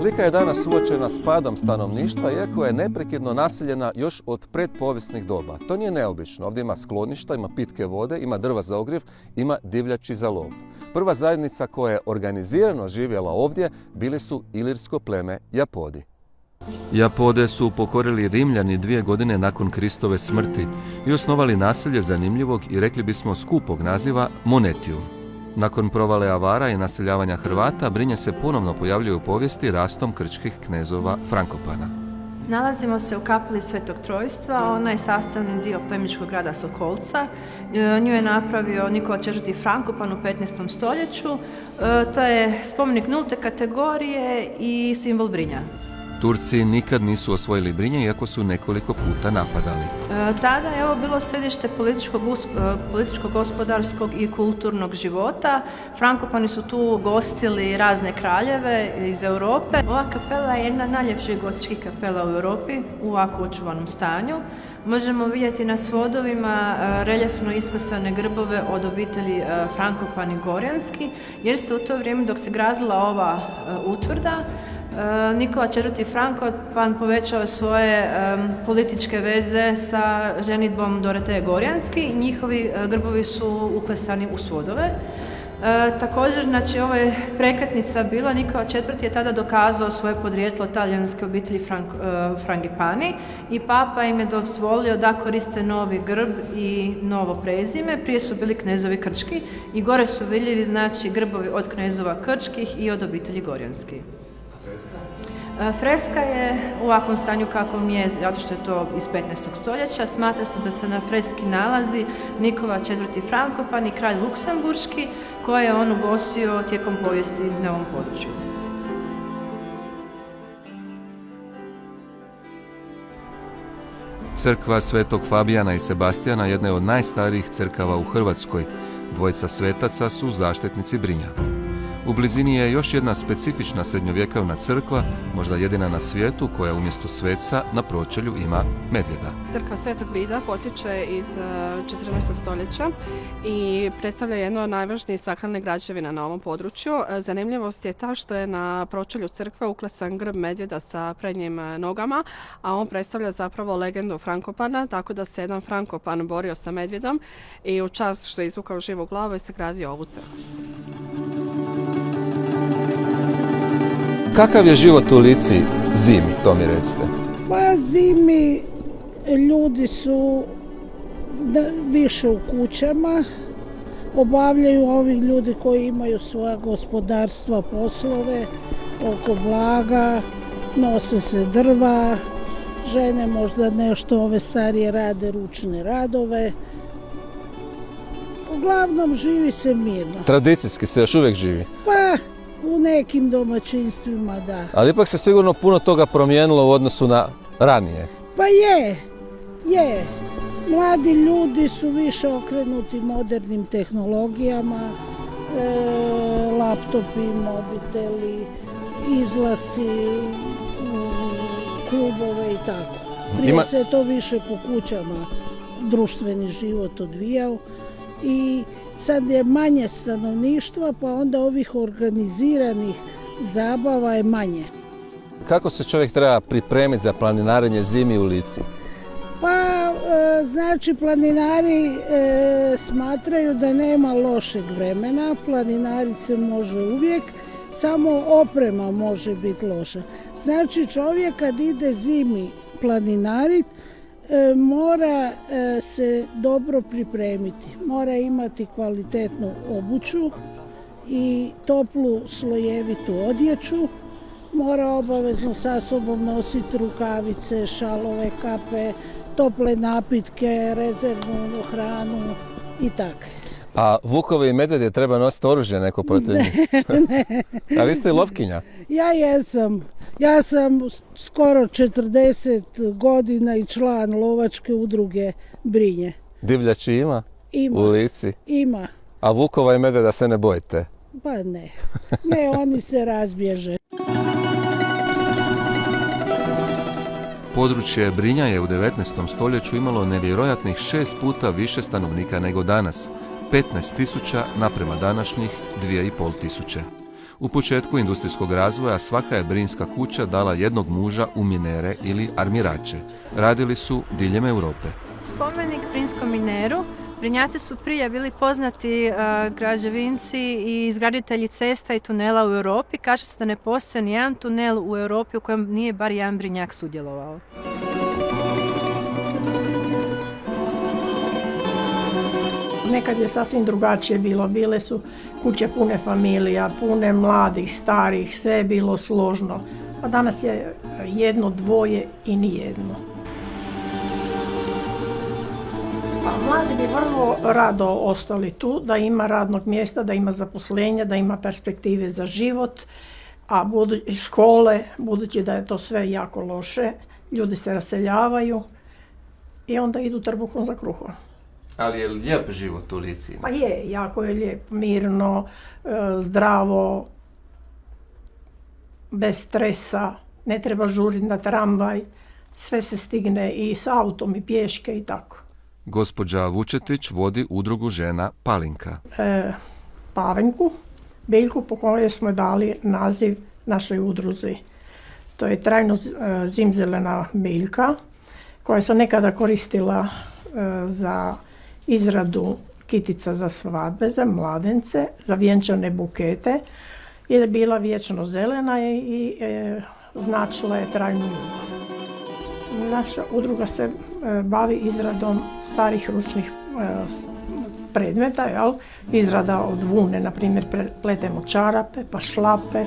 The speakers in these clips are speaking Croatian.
Lika je danas suočena s padom stanovništva, iako je neprekidno naseljena još od predpovijesnih doba. To nije neobično. Ovdje ima skloništa, ima pitke vode, ima drva za ogrjev, ima divljači za lov. Prva zajednica koja je organizirano živjela ovdje bili su ilirsko pleme Japodi. Japode su pokorili Rimljani 2 godine nakon Kristove smrti i osnovali naselje zanimljivog i rekli bismo skupog naziva Monetium. Nakon provale Avara i naseljavanja Hrvata, Brinje se ponovno pojavljuje u povijesti rastom krčkih knezova Frankopana. Nalazimo se u kapeli Svetog Trojstva, ona je sastavni dio plemičkog grada Sokolca. Nju je napravio Nikola IV. Frankopan u 15. stoljeću. To je spomenik nulte kategorije i simbol Brinja. Turci nikad nisu osvojili Brinje, iako su nekoliko puta napadali. Tada je ovo bilo središte političkog, gospodarskog i kulturnog života. Frankopani su tu gostili razne kraljeve iz Europe. Ova kapela je jedna od najljepših gotičkih kapela u Europi u ovako očuvanom stanju. Možemo vidjeti na svodovima reljefno isklesane grbove od obitelji Frankopani Gorjanski, jer se u to vrijeme dok se gradila ova utvrda, Nikola IV. Frankopan povećao svoje političke veze sa ženidbom Doroteje Gorjanski i njihovi grbovi su uklesani u svodove. Također, znači, ovo je prekretnica bila, Nikola IV. Je tada dokazao svoje podrijetlo talijanske obitelji Frangipani i papa im je dozvolio da koriste novi grb i novo prezime. Prije su bili knezovi Krčki i gore su vidljivi, znači, grbovi od knezova Krčkih i od obitelji Gorjanski. Freska je u ovakvom stanju kakvom je, zato što je to iz 15. stoljeća. Smatra se da se na freski nalazi Nikola IV. Frankopan i kralj Luksemburški, koje je on ugostio tijekom povijesti na ovom području. Crkva Svetog Fabijana i Sebastijana jedna je od najstarijih crkava u Hrvatskoj. Dvojica svetaca su zaštitnici Brinja. U blizini je još jedna specifična srednjovjekovna crkva, možda jedina na svijetu, koja umjesto sveca na pročelju ima medvjeda. Crkva Svetog Vida potječe iz 14. stoljeća i predstavlja jednu od najvažnijih sakralnih građevina na ovom području. Zanimljivost je ta što je na pročelju crkve uklesan grb medvjeda sa prednjim nogama, a on predstavlja zapravo legendu Frankopana, tako da se jedan Frankopan borio sa medvjedom i u čast što je izvukao živu glavu i sagradio ovu crkvu. Kakav je život u Lici zimi, to mi recite? Pa zimi ljudi su više u kućama, obavljaju ovi ljudi koji imaju svoja gospodarstva, poslove, oko blaga, nose se drva, žene možda nešto ove starije rade ručne radove. Uglavnom živi se mirno. Tradicijski se još uvijek živi? Pa u nekim domaćinstvima, da. Ali ipak se sigurno puno toga promijenilo u odnosu na ranije. Pa je. Mladi ljudi su više okrenuti modernim tehnologijama, laptopi, mobiteli, izlasi, klubove i tako. Prije se to više po kućama društveni život odvijao i sad je manje stanovništva, pa onda ovih organiziranih zabava je manje. Kako se čovjek treba pripremiti za planinarenje zimi u Lici? Pa, znači, planinari smatraju da nema lošeg vremena, planinarit se može uvijek, samo oprema može biti loša. Znači, čovjek kad ide zimi planinarit, mora se dobro pripremiti, mora imati kvalitetnu obuću i toplu slojevitu odjeću, mora obavezno sa sobom nositi rukavice, šalove, kape, tople napitke, rezervnu hranu i tako. A vukovi i medvjede treba nositi oružje neko protiv njih? Ne. A vi ste i lovkinja? Ja jesam. Ja sam skoro 40 godina i član lovačke udruge Brinje. Divljači ima? U Lici? Ima. A vukova i medvjeda se ne bojite? Pa ne. Ne, oni se razbježe. Područje Brinja je u 19. stoljeću imalo nevjerojatnih 6 puta više stanovnika nego danas. 15.000 naprema današnjih 2.500. U početku industrijskog razvoja svaka je brinska kuća dala jednog muža u minere ili armirače. Radili su diljem Europe. Spomenik Brinskom mineru. Brinjaci su prije bili poznati građevinci i izgraditelji cesta i tunela u Europi. Kaže se da ne postoji nijedan tunel u Europi u kojem nije bar jedan Brinjak sudjelovao. Nekad je sasvim drugačije bilo. Bile su kuće pune familija, pune mladih, starih, sve je bilo složno. A danas je jedno, dvoje i nijedno. Pa mladi bi vrlo rado ostali tu, da ima radnog mjesta, da ima zaposlenja, da ima perspektive za život, a škole, budući da je to sve jako loše, ljudi se raseljavaju i onda idu trbuhom za kruhom. Ali je lijep život u Lici? Pa je, jako je lijep, mirno, zdravo, bez stresa, ne treba žuriti na tramvaj, sve se stigne i s autom i pješke i tako. Gospođa Vučetić vodi udrugu žena Palinka. Pavenku, biljku po kojoj smo dali naziv našoj udruzi. To je trajno zimzelena biljka koja se nekada koristila za izradu kitica za svadbe, za mladence, za vjenčane bukete. Je bila vječno zelena i značila je trajnu ljubav. Naša udruga se bavi izradom starih ručnih predmeta, jel? Izrada od vune, na primjer pletemo čarape, pa šlape,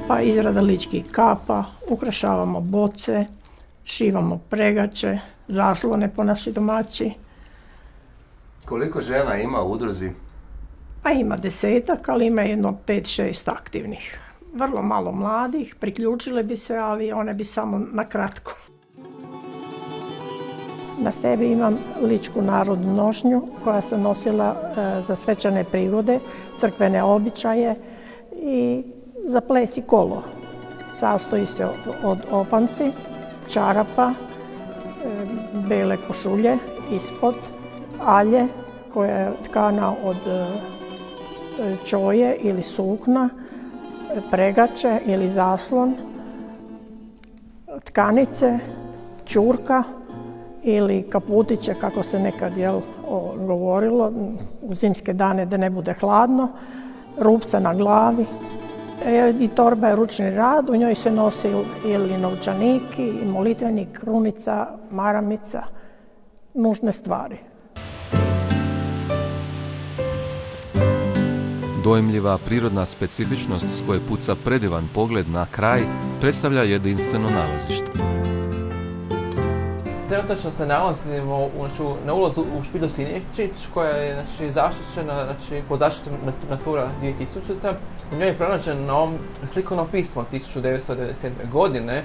pa izrada ličkih kapa, ukrašavamo boce, šivamo pregače, zaslone po naši domaći. Koliko žena ima u udruzi? Pa ima 10-ak, ali ima jedno 5-6 aktivnih. Vrlo malo mladih, priključile bi se, ali one bi samo na kratko. Na sebi imam ličku narodnu nošnju koja se nosila za svečane prigode, crkvene običaje i za ples i kolo. Sastoji se od opanci, čarapa, bele košulje ispod, alje koja je tkana od čoje ili sukna, pregače ili zaslon, tkanice, ćurka ili kaputiće, kako se nekad govorilo, u zimske dane da ne bude hladno, rupca na glavi. I torba je ručni rad, u njoj se nosi ili novčanik, i molitvenik, krunica, maramica, nužne stvari. Dojmljiva prirodna specifičnost s koje puca predivan pogled na kraj predstavlja jedinstveno nalazište. Trenutačno se nalazimo na ulazu u špilju Sinjevčić koja je zaštićena pod zaštitom Natura 2000. U njoj je pronađeno slikovno pismo 1997. godine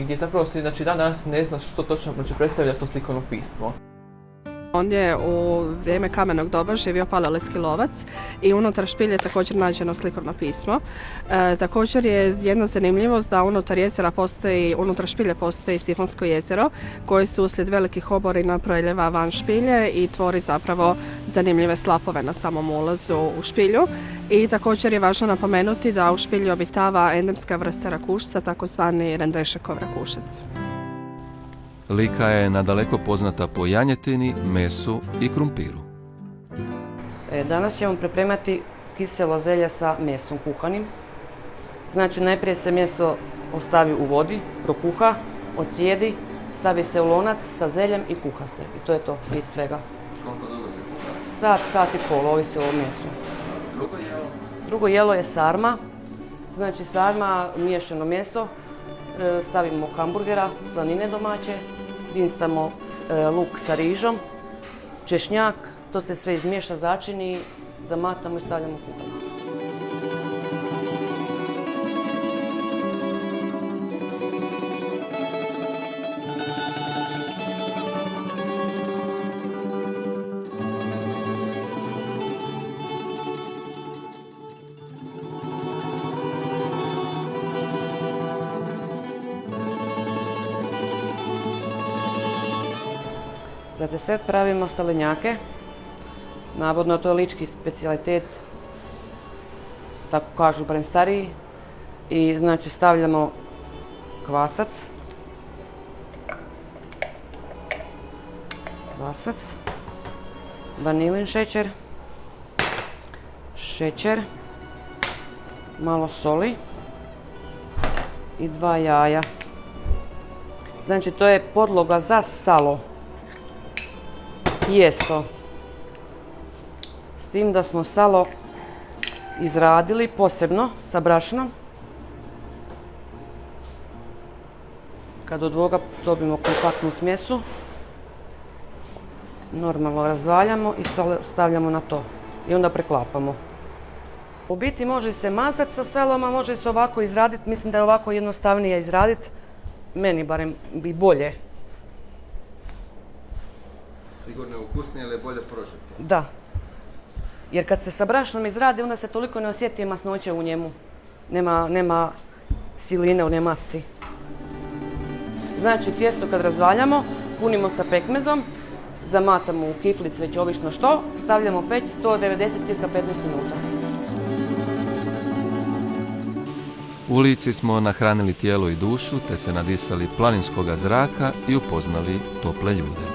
gdje zapravo se dan danas ne zna što točno predstavlja to slikovno pismo. Ondje u vrijeme kamenog doba živio paleolitski lovac i unutar špilje je također nađeno slikovno pismo. Također je jedna zanimljivost da unutar špilje postoji Sifonsko jezero koje se uslijed velikih oborina proljeva van špilje i tvori zapravo zanimljive slapove na samom ulazu u špilju. I također je važno napomenuti da u špilju obitava endemska vrsta rakušca, takozvani rendešekov rakušac. Lika je nadaleko poznata po janjetini, mesu i krumpiru. Danas ćemo pripremati kiselo zelje sa mesom kuhanim. Znači najprije se meso ostavi u vodi, prokuha, ocijedi, stavi se u lonac sa zeljem i kuha se. I to je to, bit svega. Koliko dugo se kuha? Sat i pol, ovisi o mesu. Drugo jelo? Drugo jelo je sarma. Znači sarma, miješano meso. Stavimo hamburgera, slanine domaće, dinstamo luk sa rižom, češnjak, to se sve izmiješa, začini, zamatamo i stavljamo kuhati. Za desert pravimo salenjake. Navodno to je lički specijalitet. tako kažu barem stariji. I znači stavljamo kvasac, vanilin šećer, malo soli i 2 jaja. Znači to je podloga za salo, tijesto. S tim da smo salo izradili posebno sa brašnom. Kad od ovoga dobimo kompaktnu smjesu, normalno razvaljamo i stavljamo na to i onda preklapamo. U biti može se mazati sa salom, a može se ovako izraditi. Mislim da je ovako jednostavnije izraditi. Meni barem bi bolje. Sigurno je ukusnije, ali je bolje prožeto. Da. Jer kad se sa brašnom izradi, onda se toliko ne osjeti masnoće u njemu. Nema siline, one masti. Znači, tijesto kad razvaljamo, punimo sa pekmezom, zamatamo u kiflic, već obično što, stavljamo peć 190 cirka 15 minuta. U Lici smo nahranili tijelo i dušu, te se nadisali planinskoga zraka i upoznali tople ljude.